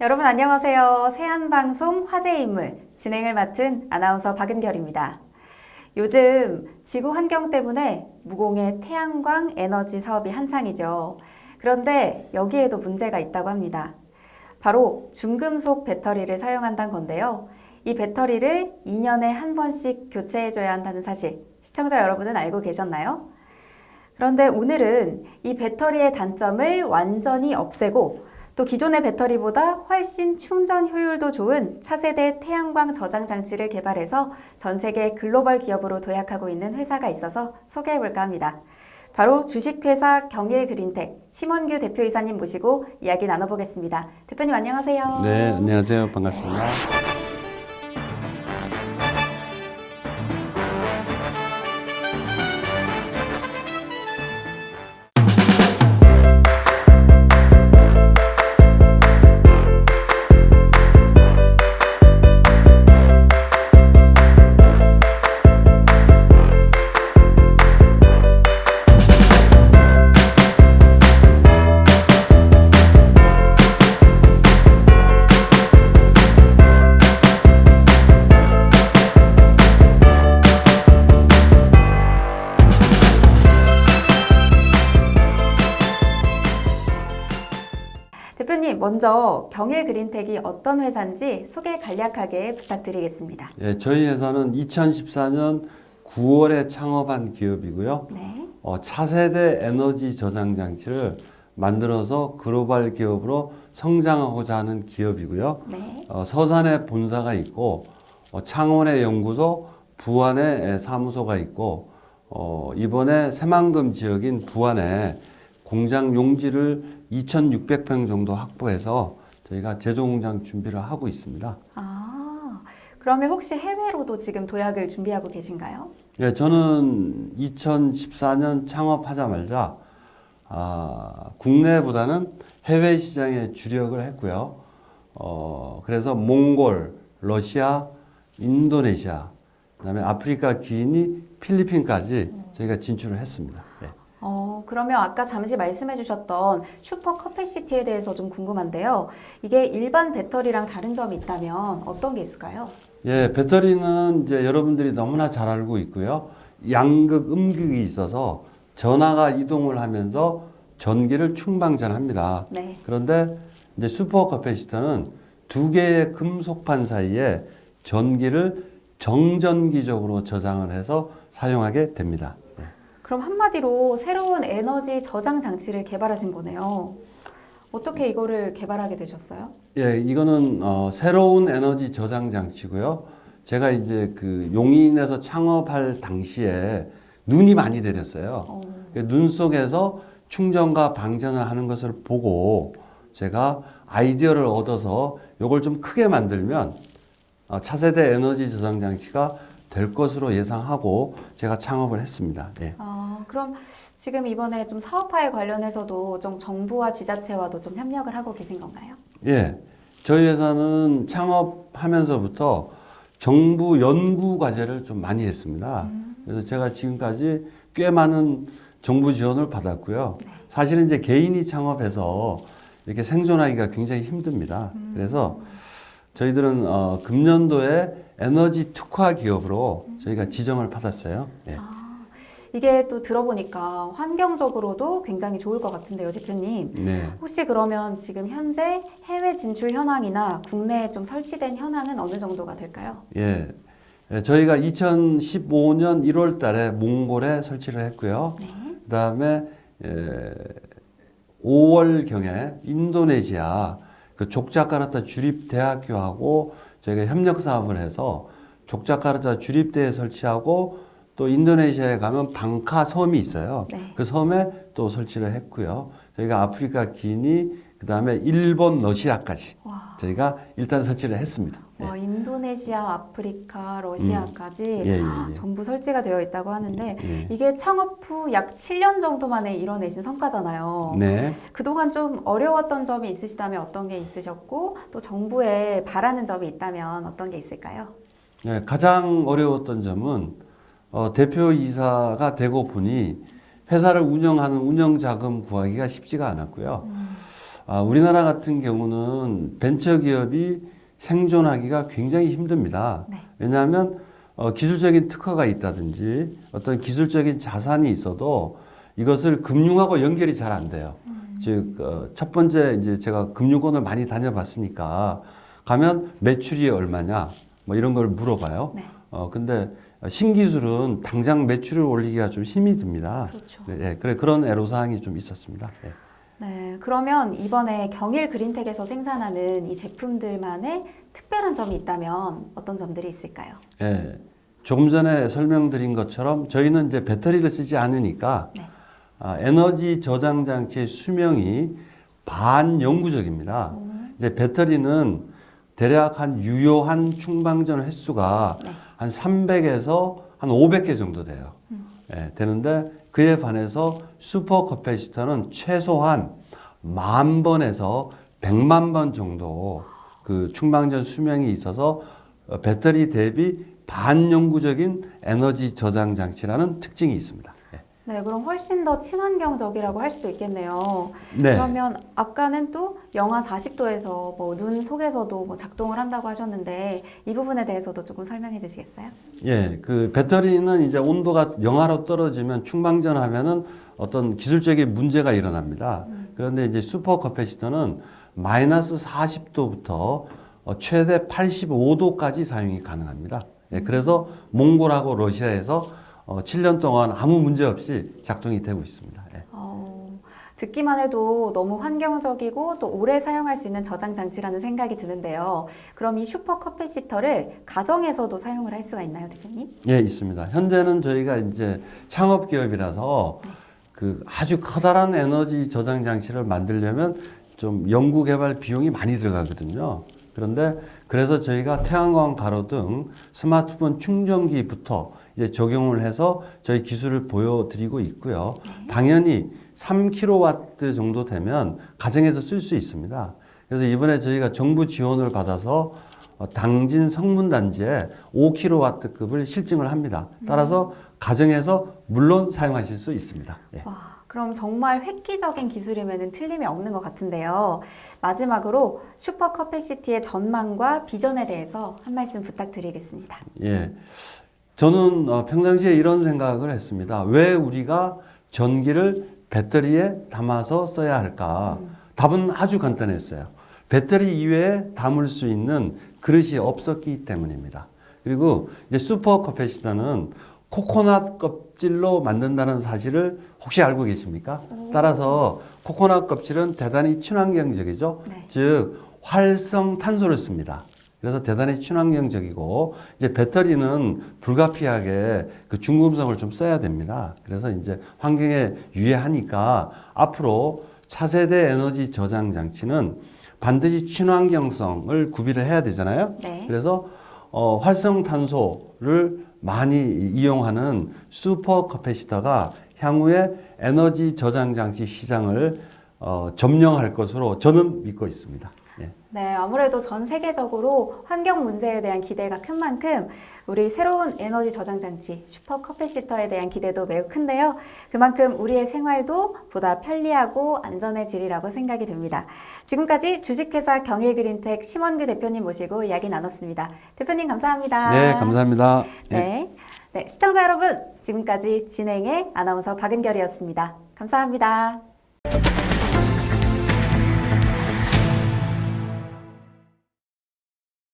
여러분 안녕하세요. 세안방송 화제의 인물 진행을 맡은 아나운서 박은결입니다. 요즘 지구 환경 때문에 무공해 태양광 에너지 사업이 한창이죠. 그런데 여기에도 문제가 있다고 합니다. 바로 중금속 배터리를 사용한다는 건데요. 이 배터리를 2년에 한 번씩 교체해줘야 한다는 사실, 시청자 여러분은 알고 계셨나요? 그런데 오늘은 이 배터리의 단점을 완전히 없애고 또 기존의 배터리보다 훨씬 충전 효율도 좋은 차세대 태양광 저장 장치를 개발해서 전 세계 글로벌 기업으로 도약하고 있는 회사가 있어서 소개해볼까 합니다. 바로 주식회사 경일그린텍 심원규 대표이사님 모시고 이야기 나눠보겠습니다. 대표님 안녕하세요. 네, 안녕하세요. 반갑습니다. 대표님 먼저 경일그린텍이 어떤 회사인지 소개 간략하게 부탁드리겠습니다. 예, 저희 회사는 2014년 9월에 창업한 기업이고요. 네. 차세대 에너지 저장 장치를 만들어서 글로벌 기업으로 성장하고자 하는 기업이고요. 네. 서산에 본사가 있고 창원에 연구소, 부안에 사무소가 있고 이번에 새만금 지역인 부안에 공장 용지를 2,600평 정도 확보해서 저희가 제조 공장 준비를 하고 있습니다. 그러면 혹시 해외로도 지금 도약을 준비하고 계신가요? 예, 저는 2014년 창업하자마자 국내보다는 해외 시장에 주력을 했고요. 그래서 몽골, 러시아, 인도네시아, 그다음에 아프리카, 기니, 필리핀까지 저희가 진출을 했습니다. 예. 그러면 아까 잠시 말씀해 주셨던 슈퍼 커패시티에 대해서 좀 궁금한데요. 이게 일반 배터리랑 다른 점이 있다면 어떤 게 있을까요? 예, 배터리는 이제 여러분들이 너무나 잘 알고 있고요. 양극, 음극이 있어서 전하가 이동을 하면서 전기를 충방전합니다. 네. 그런데 이제 슈퍼 커패시터는 두 개의 금속판 사이에 전기를 정전기적으로 저장을 해서 사용하게 됩니다. 예. 그럼 한마디로 새로운 에너지 저장 장치를 개발하신 거네요. 어떻게 이거를 개발하게 되셨어요? 예, 이거는 새로운 에너지 저장 장치고요. 제가 이제 그 용인에서 창업할 당시에 눈이 많이 내렸어요. 눈 속에서 충전과 방전을 하는 것을 보고 제가 아이디어를 얻어서 이걸 좀 크게 만들면 차세대 에너지 저장 장치가 될 것으로 예상하고 제가 창업을 했습니다. 예. 그럼 지금 이번에 좀 사업화에 관련해서도 좀 정부와 지자체와도 좀 협력을 하고 계신 건가요? 예. 저희 회사는 창업하면서부터 정부 연구 과제를 좀 많이 했습니다. 그래서 제가 지금까지 꽤 많은 정부 지원을 받았고요. 네. 사실은 이제 개인이 창업해서 이렇게 생존하기가 굉장히 힘듭니다. 그래서 저희들은 금년도에 에너지 특화 기업으로 저희가 지정을 받았어요. 예. 이게 또 들어보니까 환경적으로도 굉장히 좋을 것 같은데요, 대표님. 네. 혹시 그러면 지금 현재 해외 진출 현황이나 국내에 좀 설치된 현황은 어느 정도가 될까요? 예. 예, 저희가 2015년 1월 달에 몽골에 설치를 했고요. 네. 그 다음에 5월경에 인도네시아 그 족자카르타 주립대학교하고 저희가 협력 사업을 해서 족자카르타 주립대에 설치하고 또 인도네시아에 가면 방카 섬이 있어요. 네. 그 섬에 또 설치를 했고요. 저희가 아프리카 기니, 그 다음에 일본, 러시아까지 저희가 일단 설치를 했습니다. 와, 인도네시아, 아프리카, 러시아까지 예. 전부 설치가 되어 있다고 하는데 예. 이게 창업 후 약 7년 정도 만에 이뤄내신 성과잖아요. 네. 그동안 좀 어려웠던 점이 있으시다면 어떤 게 있으셨고 또 정부에 바라는 점이 있다면 어떤 게 있을까요? 네, 가장 어려웠던 점은 대표이사가 되고 보니 회사를 운영하는 운영 자금 구하기가 쉽지가 않았고요. 우리나라 같은 경우는 벤처기업이 생존하기가 굉장히 힘듭니다. 네. 왜냐하면 기술적인 특허가 있다든지 어떤 기술적인 자산이 있어도 이것을 금융하고 연결이 잘 안 돼요. 즉, 첫 번째 이제 제가 금융권을 많이 다녀봤으니까 가면 매출이 얼마냐 뭐 이런 걸 물어봐요. 네. 근데 신기술은 당장 매출을 올리기가 좀 힘이 듭니다. 그렇죠. 예, 그래 그런 애로사항이 좀 있었습니다. 예. 네, 그러면 이번에 경일 그린텍에서 생산하는 이 제품들만의 특별한 점이 있다면 어떤 점들이 있을까요? 예, 조금 전에 설명드린 것처럼 저희는 이제 배터리를 쓰지 않으니까 네. 에너지 저장 장치의 수명이 반영구적입니다. 이제 배터리는 대략 한 유효한 충방전 횟수가 네. 한 300에서 한 500개 정도 돼요. 예, 되는데 그에 반해서 슈퍼 커패시터는 최소한 10,000번에서 1,000,000번 정도 그 충방전 수명이 있어서 배터리 대비 반영구적인 에너지 저장 장치라는 특징이 있습니다. 예. 네, 그럼 훨씬 더 친환경적이라고 할 수도 있겠네요. 네. 그러면 아까는 또 영하 40도에서 뭐 눈 속에서도 뭐 작동을 한다고 하셨는데 이 부분에 대해서도 조금 설명해 주시겠어요? 예, 그 배터리는 이제 온도가 영하로 떨어지면 충방전하면은 어떤 기술적인 문제가 일어납니다. 그런데 이제 슈퍼 커패시터는 마이너스 40도부터 최대 85도까지 사용이 가능합니다. 예, 그래서 몽골하고 러시아에서 7년 동안 아무 문제 없이 작동이 되고 있습니다. 예. 듣기만 해도 너무 환경적이고 또 오래 사용할 수 있는 저장 장치라는 생각이 드는데요. 그럼 이 슈퍼 커패시터를 가정에서도 사용을 할 수가 있나요, 대표님? 예, 있습니다. 현재는 저희가 이제 창업 기업이라서 그 아주 커다란 에너지 저장 장치를 만들려면 좀 연구 개발 비용이 많이 들어가거든요. 그런데 그래서 저희가 태양광 가로등, 스마트폰 충전기부터 이제 적용을 해서 저희 기술을 보여드리고 있고요. 당연히 3kW 정도 되면 가정에서 쓸 수 있습니다. 그래서 이번에 저희가 정부 지원을 받아서 당진 성문단지에 5kW급을 실증을 합니다. 따라서 가정에서 물론 사용하실 수 있습니다. 예. 와, 그럼 정말 획기적인 기술이면 틀림이 없는 것 같은데요. 마지막으로 슈퍼 커패시티의 전망과 비전에 대해서 한 말씀 부탁드리겠습니다. 예. 저는 평상시에 이런 생각을 했습니다. 왜 우리가 전기를 배터리에 담아서 써야 할까? 답은 아주 간단했어요. 배터리 이외에 담을 수 있는 그릇이 없었기 때문입니다. 그리고 이제 슈퍼 커패시터는 코코넛 껍질로 만든다는 사실을 혹시 알고 계십니까? 따라서 코코넛 껍질은 대단히 친환경적이죠. 네. 즉 활성 탄소를 씁니다. 그래서 대단히 친환경적이고 이제 배터리는 불가피하게 그 중금속을 좀 써야 됩니다. 그래서 이제 환경에 유해하니까 앞으로 차세대 에너지 저장 장치는 반드시 친환경성을 구비를 해야 되잖아요. 네. 그래서 활성 탄소를 많이 이용하는 슈퍼 커패시터가 향후에 에너지 저장 장치 시장을 점령할 것으로 저는 믿고 있습니다. 예. 네, 아무래도 전 세계적으로 환경 문제에 대한 기대가 큰 만큼 우리 새로운 에너지 저장 장치 슈퍼 커패시터에 대한 기대도 매우 큰데요. 그만큼 우리의 생활도 보다 편리하고 안전해지리라고 생각이 됩니다. 지금까지 주식회사 경일그린텍 심원규 대표님 모시고 이야기 나눴습니다. 대표님 감사합니다. 네, 감사합니다. 네. 네, 시청자 여러분, 지금까지 진행의 아나운서 박은결이었습니다. 감사합니다.